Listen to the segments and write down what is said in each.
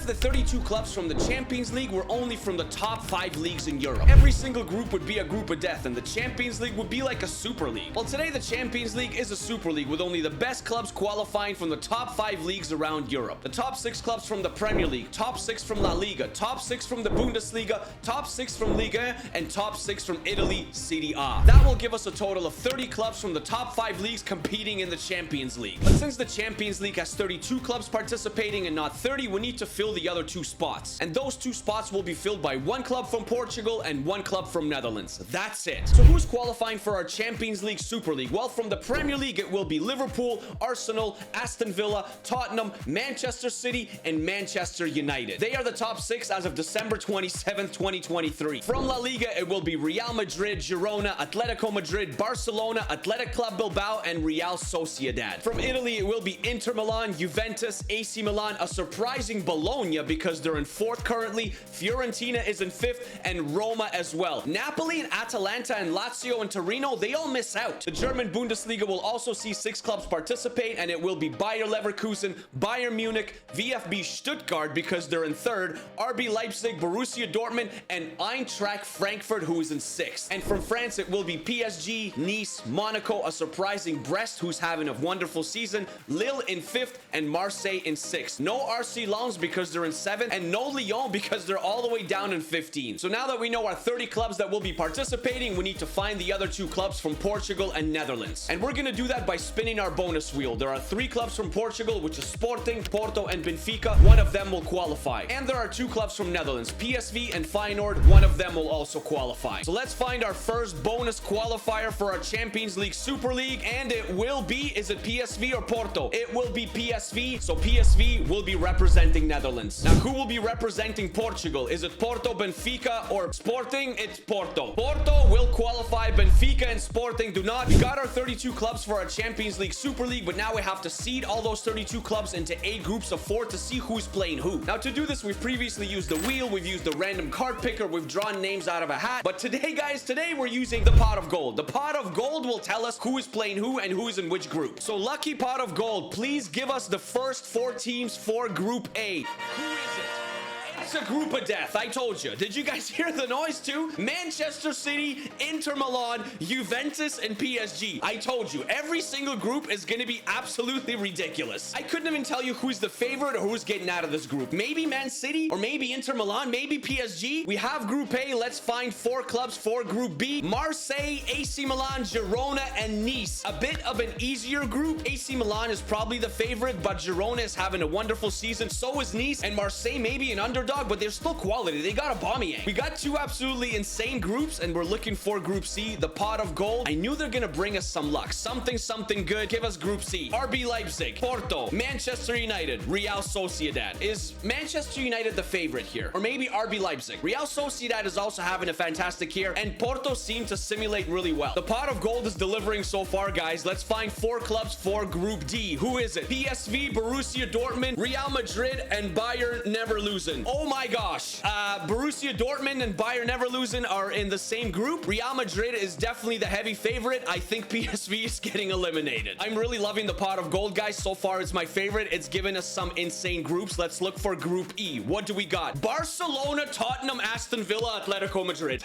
if the 32 clubs from the Champions League were only from the top 5 leagues in Europe? Every single group would be a group of death, and the Champions League would be like a Super League. Well, today the Champions League is a Super League with only the best clubs qualifying from the top 5 leagues around Europe. The top 6 clubs from the Premier League, top 6 from La Liga, top 6 from the Bundesliga, top 6 from Liga 1, and top 6 from Italy, Serie A. That will give us a total of 30 clubs from the top 5 leagues competing in the Champions League. But since the Champions League has 32 clubs participating and not 30, we need to fill the other 2 spots. And those 2 spots will be filled by 1 club from Portugal and 1 club from Netherlands. That's it. So who's qualifying for our Champions League Super League? Well, from the Premier League, it will be Liverpool, Arsenal, Aston Villa, Tottenham, Manchester City, and Manchester United. They are the top 6 as of December 27th, 2023. From La Liga, it will be Real Madrid, Girona, Atletico Madrid, Barcelona, Athletic Club Bilbao, and Real Sociedad. From Italy, it will be Inter Milan, Juventus, AC Milan, a surprising Bologna because they're in 4th currently, Fiorentina is in 5th, and Roma as well. Napoli and Atalanta and Lazio and Torino, they all miss out. The German Bundesliga will also see 6 clubs participate, and it will be Bayer Leverkusen, Bayern Munich, VfB Stuttgart because they're in 3rd, RB Leipzig, Borussia Dortmund, and Eintracht Frankfurt, who is in 6th. And from France, it will be PSG, Nice, Monaco, a surprising Brest, who's having a wonderful season, Lille in 5th, and Marseille in 6th. No RC Lens because they're in 7th, and no Lyon because they're all the way down in 15. So now that we know our 30 clubs that will be participating, we need to find the other 2 clubs from Portugal and Netherlands. And we're going to do that by spinning our bonus wheel. There are 3 clubs from Portugal, which is Sporting, Porto, and Benfica. One of them will qualify. And there are 2 clubs from Netherlands, PSV and Feyenoord. One of them will also qualify. So let's find our first bonus qualifier for our Champions League Super League, and it will be, is it PSV or Porto? It will be PSV, so PSV will be representing Netherlands. Now, who will be representing Portugal? Is it Porto, Benfica, or Sporting? It's Porto. Porto will qualify. Benfica and Sporting do not. We got our 32 clubs for our Champions League Super League, but now we have to seed all those 32 clubs into 8 groups of 4 to see who's playing who. Now, to do this, we've previously used the wheel, we've used the random card picker, we've drawn names out of a hat, but today, guys, today we're using the pot of gold. The pot of gold will tell us who is playing who and who is in which group. So, lucky pot of gold, please give us the first 4 teams for Group A. Who is it? It's a group of death. I told you. Did you guys hear the noise too? Manchester City, Inter Milan, Juventus, and PSG. I told you. Every single group is going to be absolutely ridiculous. I couldn't even tell you who's the favorite or who's getting out of this group. Maybe Man City or maybe Inter Milan, maybe PSG. We have Group A. Let's find 4 clubs for Group B. Marseille, AC Milan, Girona, and Nice. A bit of an easier group. AC Milan is probably the favorite, but Girona is having a wonderful season. So is Nice, and Marseille maybe an underdog, but they're still quality. They got a Aubameyang. We got 2 absolutely insane groups, and we're looking for Group C, the pot of gold. I knew they're gonna bring us some luck. Something good. Give us Group C. RB Leipzig, Porto, Manchester United, Real Sociedad. Is Manchester United the favorite here? Or maybe RB Leipzig? Real Sociedad is also having a fantastic year, and Porto seem to simulate really well. The pot of gold is delivering so far, guys. Let's find 4 clubs for Group D. Who is it? PSV, Borussia Dortmund, Real Madrid, and Bayern Leverkusen. Oh my gosh. Borussia Dortmund and Bayern Leverkusen are in the same group. Real Madrid is definitely the heavy favorite. I think PSV is getting eliminated. I'm really loving the pot of gold, guys. So far, it's my favorite. It's given us some insane groups. Let's look for Group E. What do we got? Barcelona, Tottenham, Aston Villa, Atletico Madrid.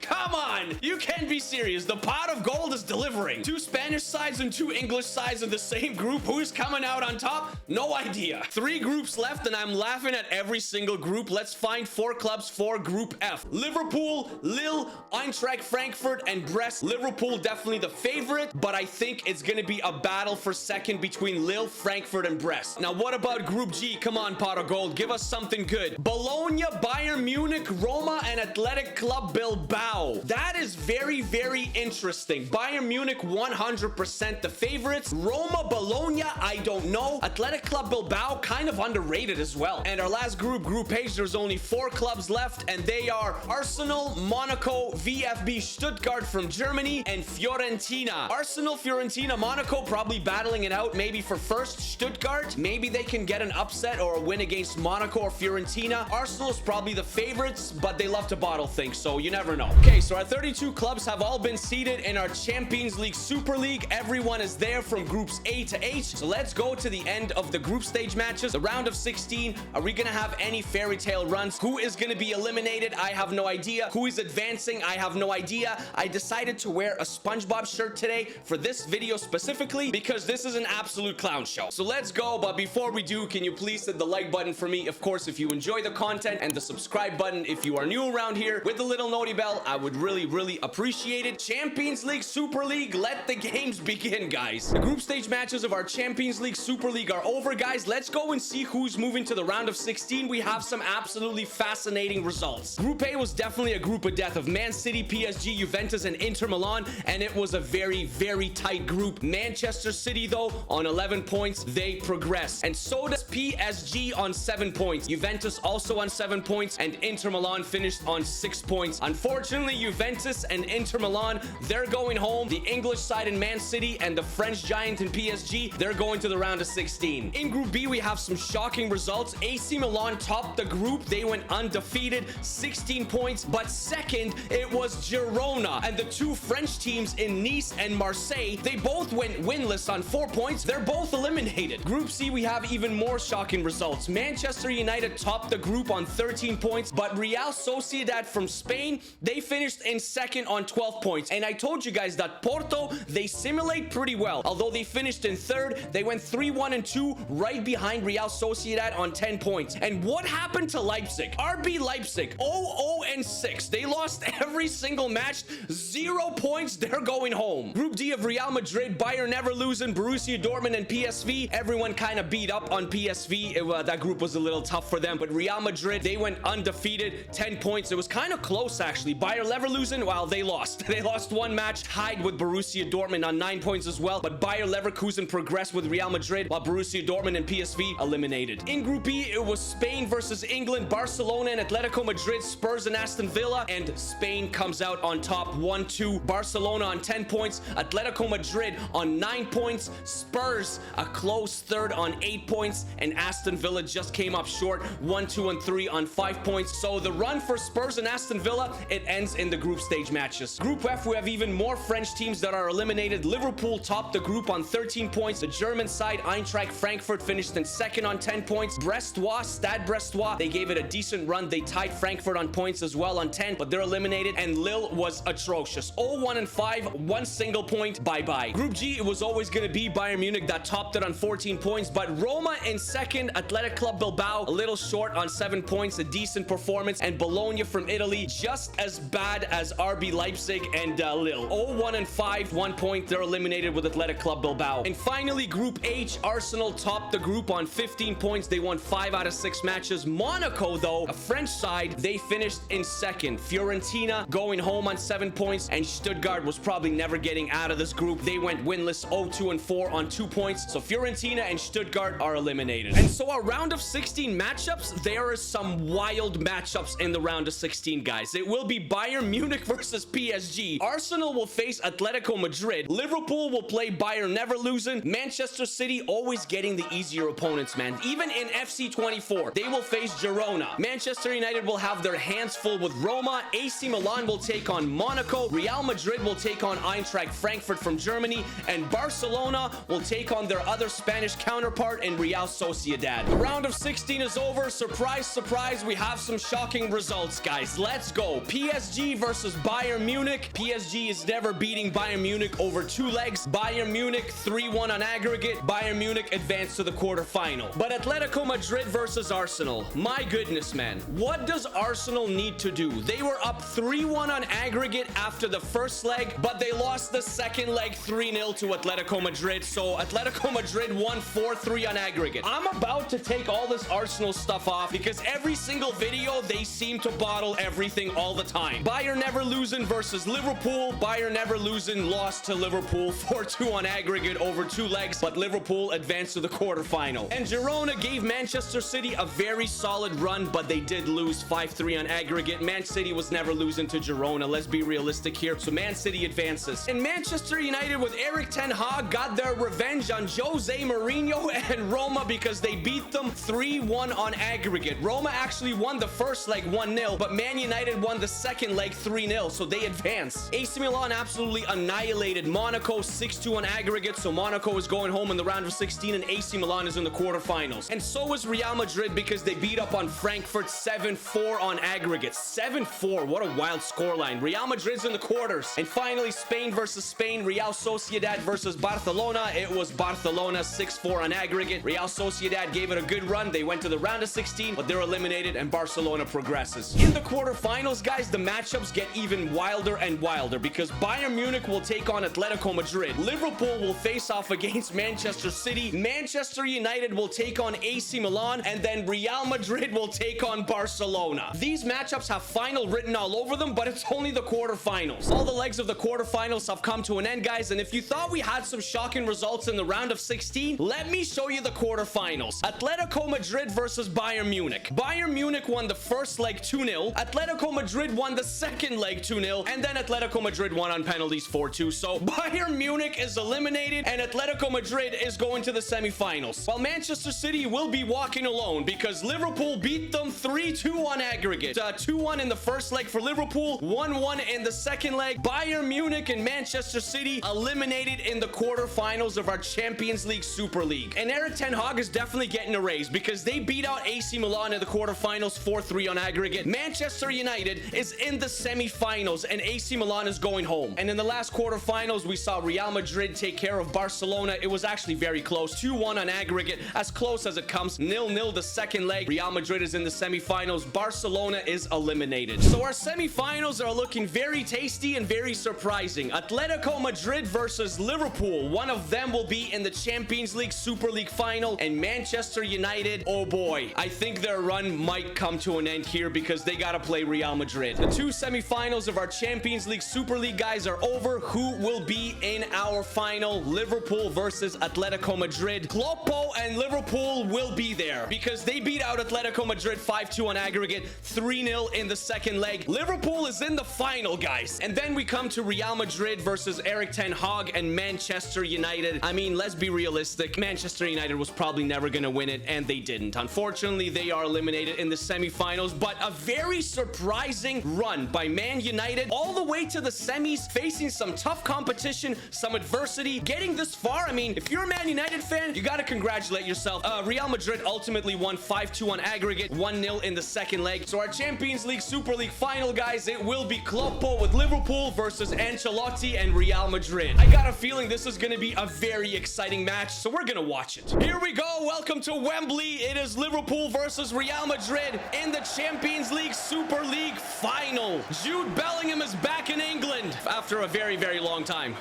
Come on. You can't be serious. The pot of gold is delivering. 2 Spanish sides and 2 English sides in the same group. Who's coming out on top? No idea. 3 groups left, and I'm laughing at every single group. Let's find 4 clubs for Group F. Liverpool, Lille, Eintracht Frankfurt, and Brest. Liverpool definitely the favorite, but I think it's going to be a battle for second between Lille, Frankfurt, and Brest. Now, what about Group G? Come on, pot of gold. Give us something good. Bologna, Bayern Munich, Roma, and Athletic Club Bilbao. That is very, very interesting. Bayern Munich 100% the favorites. Roma, Bologna, I don't know. Athletic Club Bilbao, kind of underrated as well. And our last group, Group H, there's only 4 clubs left, and they are Arsenal, Monaco, VfB Stuttgart from Germany, and Fiorentina. Arsenal, Fiorentina, Monaco probably battling it out maybe for first. Stuttgart, maybe they can get an upset or a win against Monaco or Fiorentina. Arsenal is probably the favorites, but they love to bottle things, so you never know. Okay, so our 32 clubs have all been seeded in our Champions League Super League. Everyone is there from groups A to H. So let's go to the end of the group stage matches. The round of 16. Are we gonna have any fairy tale runs? Who is gonna be eliminated? I have no idea. Who is advancing? I have no idea. I decided to wear a SpongeBob shirt today for this video specifically because this is an absolute clown show. So let's go. But before we do, can you please hit the like button for me? Of course, if you enjoy the content, and the subscribe button if you are new around here with the little noti bell. I would really appreciate it. Champions League Super League, let the games begin, guys. The group stage matches of our Champions League Super League are over, guys. Let's go and see who's moving to the round of 16. We have some absolutely fascinating results. Group A was definitely a group of death of Man City, PSG, Juventus, and Inter Milan, and it was a very tight group. Manchester City, though, on 11 points, they progress, and so does PSG on 7 points. Juventus also on 7 points, and Inter Milan finished on 6 points. Unfortunately, Juventus and Inter Milan, they're going home. The English side in Man City and the French giant in PSG, they're going to the round of 16. In Group B, we have some shocking results. AC Milan topped the group. They went undefeated, 16 points, but second, it was Girona, and the two French teams in Nice and Marseille, they both went winless on 4 points. They're both eliminated. Group C, we have even more shocking results. Manchester United topped the group on 13 points, but Real Sociedad from Spain, they finished in second on 12 points. And I told you guys that Porto, they simulate pretty well. Although they finished in third, they went 3-1-2 right behind Real Sociedad on 10 points. And what happened to Leipzig? RB Leipzig, 0-6. They lost every single match, 0 points. They're going home. Group D of Real Madrid, Bayern never losing, Borussia Dortmund, and PSV. Everyone kind of beat up on PSV. That group was a little tough for them, but Real Madrid, they went undefeated, 10 points. It was kind of close, actually. Bayer Leverkusen, well, they lost. They lost one match, tied with Borussia Dortmund on 9 points as well, but Bayer Leverkusen progressed with Real Madrid, while Borussia Dortmund and PSV eliminated. In Group E, it was Spain versus England, Barcelona and Atletico Madrid, Spurs and Aston Villa, and Spain comes out on top 1-2. Barcelona on 10 points, Atletico Madrid on 9 points, Spurs a close third on 8 points, and Aston Villa just came up short, 1, 2, and 3 on 5 points. So the run for Spurs and Aston Villa, it ends in the group stage matches. Group F, we have even more French teams that are eliminated. Liverpool topped the group on 13 points. The German side, Eintracht Frankfurt, finished in second on 10 points. Brestois, Stade Brestois, they gave it a decent run. They tied Frankfurt on points as well on 10, but they're eliminated. And Lille was atrocious, 0-1-5, 1 single point, bye-bye. Group G, it was always going to be Bayern Munich that topped it on 14 points, but Roma in second, Athletic Club Bilbao a little short on 7 points, a decent performance, and Bologna from Italy just as bad as RB Leipzig and Lille, 0-1-5, 1 point. They're eliminated with Athletic Club Bilbao. And finally, Group H, Arsenal topped the group on 15 points. They won 5 out of 6 matches. Monaco, though, a French side, they finished in second. Fiorentina going home on 7 points, and Stuttgart was probably never getting out of this group. They went winless, 0-2-4 on 2 points. So Fiorentina and Stuttgart are eliminated. And so our round of 16 matchups, there are some wild matchups in the round of 16, guys. It will be Bayern Munich versus PSG. Arsenal will face Atletico Madrid. Liverpool will play Bayern never losing. Manchester City always getting the easier opponents, man. Even in FC 24, they will face Girona. Manchester United will have their hands full with Roma. AC Milan will take on Monaco. Real Madrid will take on Eintracht Frankfurt from Germany, and Barcelona will take on their other Spanish counterpart in Real Sociedad. The round of 16 is over. Surprise, surprise, we have some shocking results, guys. Let's go. PSG versus Bayern Munich. PSG is never beating Bayern Munich over 2 legs. Bayern Munich 3-1 on aggregate. Bayern Munich advanced to the quarterfinal. But Atletico Madrid versus Arsenal. My goodness, man. What does Arsenal need to do? They were up 3-1 on aggregate after the first leg, but they lost the second leg 3-0 to Atletico Madrid. So Atletico Madrid won 4-3 on aggregate. I'm about to take all this Arsenal stuff off because every single video, they seem to bottle everything all the time. Bayern never losing versus Liverpool. Bayern never losing lost to Liverpool 4-2 on aggregate over 2 legs, but Liverpool advanced to the quarterfinal. And Girona gave Manchester City a very solid run, but they did lose 5-3 on aggregate. Man City was never losing to Girona. Let's be realistic here. So Man City advances. And Manchester United with Erik ten Hag got their revenge on Jose Mourinho and Roma because they beat them 3-1 on aggregate. Roma actually won the first leg 1-0, but Man United won the the second leg 3-0, so they advance. AC Milan absolutely annihilated Monaco 6-2 on aggregate, so Monaco is going home in the round of 16 and AC Milan is in the quarterfinals. And so is Real Madrid because they beat up on Frankfurt 7-4 on aggregate. 7-4, what a wild scoreline. Real Madrid's in the quarters. And finally, Spain versus Spain, Real Sociedad versus Barcelona. It was Barcelona 6-4 on aggregate. Real Sociedad gave it a good run. They went to the round of 16, but they're eliminated and Barcelona progresses. In the quarterfinals, guys, the matchups get even wilder and wilder because Bayern Munich will take on Atletico Madrid. Liverpool will face off against Manchester City. Manchester United will take on AC Milan, and then Real Madrid will take on Barcelona. These matchups have final written all over them, but it's only the quarterfinals. All the legs of the quarterfinals have come to an end, guys, and if you thought we had some shocking results in the round of 16, let me show you the quarterfinals. Atletico Madrid versus Bayern Munich. Bayern Munich won the first leg 2-0. Atletico Madrid won the second leg 2-0, and then Atletico Madrid won on penalties 4-2. So Bayern Munich is eliminated, and Atletico Madrid is going to the semifinals. While Manchester City will be walking alone because Liverpool beat them 3-2 on aggregate. 2-1 in the first leg for Liverpool, 1-1 in the second leg. Bayern Munich and Manchester City eliminated in the quarterfinals of our Champions League Super League. And Erik ten Hag is definitely getting a raise because they beat out AC Milan in the quarterfinals 4-3 on aggregate. Manchester United is in the semifinals and AC Milan is going home. And in the last quarterfinals, we saw Real Madrid take care of Barcelona. It was actually very close. 2-1 on aggregate, as close as it comes. 0-0 the second leg. Real Madrid is in the semifinals. Barcelona is eliminated. So our semifinals are looking very tasty and very surprising. Atletico Madrid versus Liverpool. One of them will be in the Champions League Super League final, and Manchester United, oh boy, I think their run might come to an end here because they gotta play Real Madrid. The two semifinals of our Champions League Super League, guys, are over. Who will be in our final? Liverpool versus Atletico Madrid. Kloppo and Liverpool will be there because they beat out Atletico Madrid 5-2 on aggregate, 3-0 in the second leg. Liverpool is in the final, guys. And then we come to Real Madrid versus Erik ten Hag and Manchester United. I mean, let's be realistic. Manchester United was probably never going to win it, and they didn't. Unfortunately, they are eliminated in the semifinals, but a very surprising run by Man United all the way to the semis, facing some tough competition, some adversity, getting this far. I mean, if you're a Man United fan, you got to congratulate yourself. Real Madrid ultimately won 5-2 on aggregate, 1-0 in the second leg. So our Champions League Super League final, guys, it will be Kloppo with Liverpool versus Ancelotti and Real Madrid. I got a feeling this is going to be a very exciting match, so we're going to watch it. Here we go. Welcome to Wembley. It is Liverpool versus Real Madrid in the Champions League Super League final. Jude Bellingham is back in England after a very, very long time.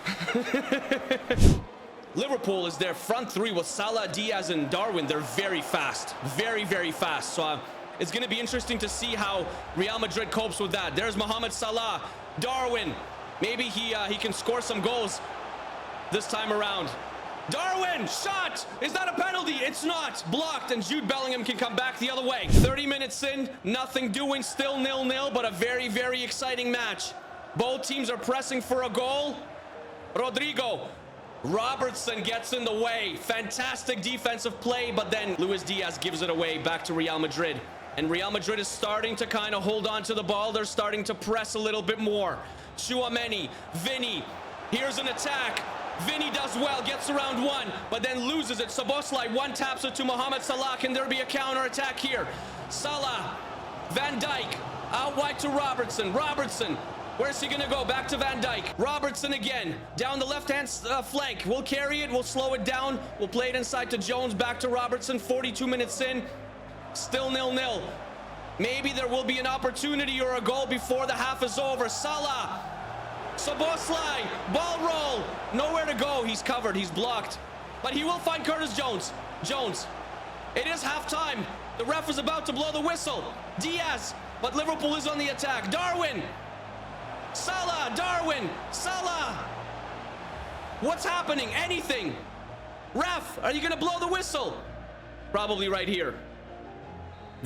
Liverpool is their front three with Salah, Diaz, and Darwin. They're very fast. Very, very fast. So it's going to be interesting to see how Real Madrid copes with that. There's Mohamed Salah. Darwin. Maybe he can score some goals this time around. Darwin, shot! Is that a penalty? It's not. Blocked, and Jude Bellingham can come back the other way. 30 minutes in, nothing doing, still 0-0, but a very, very exciting match. Both teams are pressing for a goal. Rodrigo. Robertson gets in the way. Fantastic defensive play, but then Luis Diaz gives it away back to Real Madrid. And Real Madrid is starting to kind of hold on to the ball. They're starting to press a little bit more. Tchouaméni, Vinny. Here's an attack. Vinny does well, gets around one, but then loses it. Szoboszlai one taps it to Mohamed Salah. Can there be a counter attack here? Salah, Van Dijk, out wide to Robertson. Robertson, where's he gonna go? Back to Van Dijk. Robertson again, down the left-hand flank. We'll carry it, we'll slow it down. We'll play it inside to Jones, back to Robertson. 42 minutes in, still 0-0. Maybe there will be an opportunity or a goal before the half is over. Salah. Szoboszlai, ball roll, nowhere to go. He's covered, he's blocked, but he will find Curtis Jones. Jones, it is halftime. The ref is about to blow the whistle. Diaz, but Liverpool is on the attack. Darwin, Salah, Darwin, Salah. What's happening? Anything? Ref, are you gonna blow the whistle? Probably right here.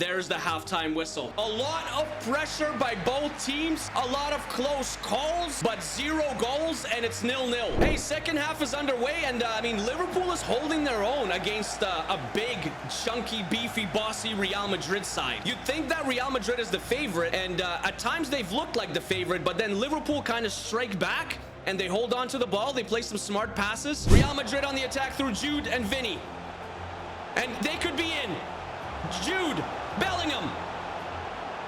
there's the halftime whistle. A lot of pressure by both teams, a lot of close calls, but 0 goals, and it's 0-0. Hey, second half is underway, and I mean, Liverpool is holding their own against a big, chunky, beefy, bossy Real Madrid side. You'd think that Real Madrid is the favorite, and at times they've looked like the favorite, but then Liverpool kind of strike back, and they hold on to the ball. They play some smart passes. Real Madrid on the attack through Jude and Vinny. And they could be in. Jude, Bellingham.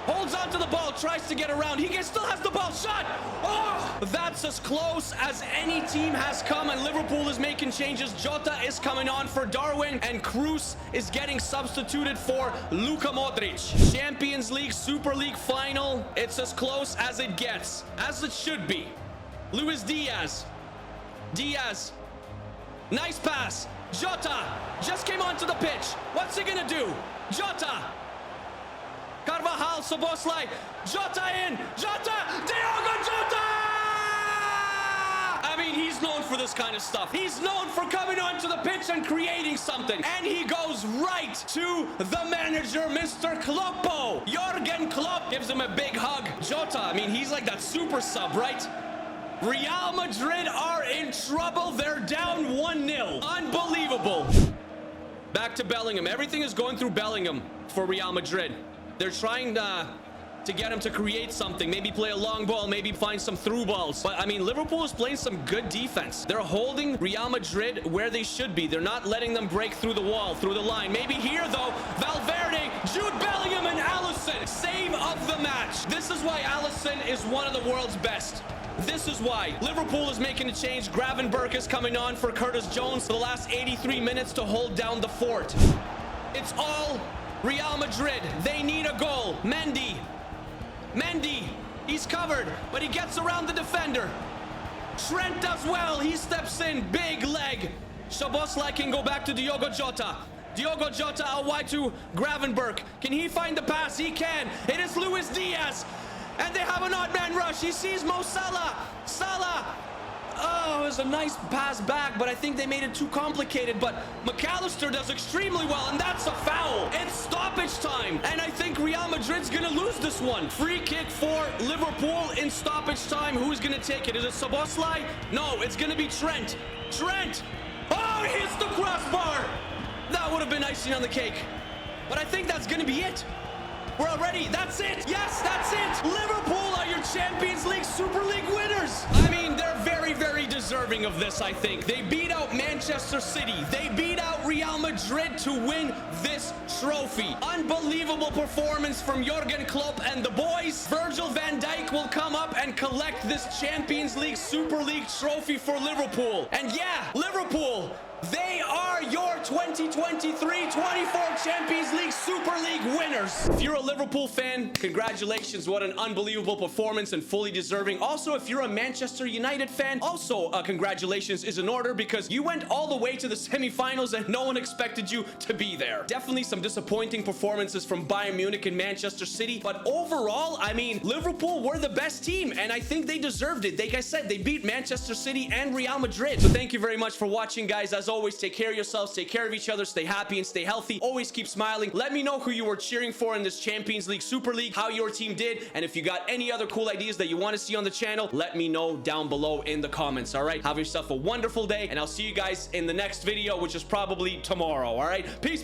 Holds on to the ball, tries to get around. He still has the ball. Shot! Oh! That's as close as any team has come, and Liverpool is making changes. Jota is coming on for Darwin, and Cruz is getting substituted for Luka Modric. Champions League, Super League final. It's as close as it gets, as it should be. Luis Diaz. Nice pass. Jota just came onto the pitch. What's he gonna do? Jota. Carvajal, Szoboszlai. Jota in. Jota. Diogo Jota! I mean, he's known for this kind of stuff. He's known for coming onto the pitch and creating something. And he goes right to the manager, Mr. Kloppo. Jurgen Klopp gives him a big hug. Jota, I mean, he's like that super sub, right? Real Madrid are in trouble. They're down 1-0. Unbelievable. Back to Bellingham. Everything is going through Bellingham for Real Madrid. They're trying to get him to create something. Maybe play a long ball. Maybe find some through balls. But, I mean, Liverpool is playing some good defense. They're holding Real Madrid where they should be. They're not letting them break through the wall, through the line. Maybe here, though. Valverde, Jude Bellingham, and Alisson. Save of the match. This is why Alisson is one of the world's best. This is why Liverpool is making a change. Gravenberch is coming on for Curtis Jones for the last 83 minutes to hold down the fort. It's all Real Madrid. They need a goal. Mendy, he's covered, but he gets around the defender. Trent does well. He steps in. Big leg. Szoboszlai can go back to Diogo Jota. Diogo Jota out wide to Gravenberch. Can he find the pass? He can. It is Luis Diaz. And they have an odd man rush. He sees Mo Salah. Oh, it was a nice pass back, but I think they made it too complicated. But McAllister does extremely well, and that's a foul. It's stoppage time, and I think Real Madrid's gonna lose this one. Free kick for Liverpool in stoppage time. Who's gonna take it? Is it Szoboszlai? No, it's gonna be Trent. Oh, he hits the crossbar. That would have been icing on the cake. But I think that's gonna be it. We're already, that's it. Yes, that's it. Liverpool are your Champions League Super League winners. I mean, they're very, very deserving of this, I think. They beat out Manchester City. They beat out Real Madrid to win this trophy. Unbelievable performance from Jurgen Klopp and the boys. Virgil van Dijk will come up and collect this Champions League Super League trophy for Liverpool. And yeah, Liverpool, they are your 2023-24 Champions League Super League winners. If you're a Liverpool fan, congratulations. What an unbelievable performance and fully deserving. Also, if you're a Manchester United fan, also congratulations is in order because you went all the way to the semifinals and no one expected you to be there. Definitely some disappointing performances from Bayern Munich and Manchester City. But overall, I mean, Liverpool were the best team and I think they deserved it. Like I said, they beat Manchester City and Real Madrid. So thank you very much for watching, guys. As always, take care of yourselves, take care of each other, stay happy and stay healthy. Always keep smiling. Let me know who you were cheering for in this Champions League Super League, how your team did, and if you got any other cool ideas that you want to see on the channel, let me know down below in the comments. All right, have yourself a wonderful day, and I'll see you guys in the next video, which is probably tomorrow. All right, peace.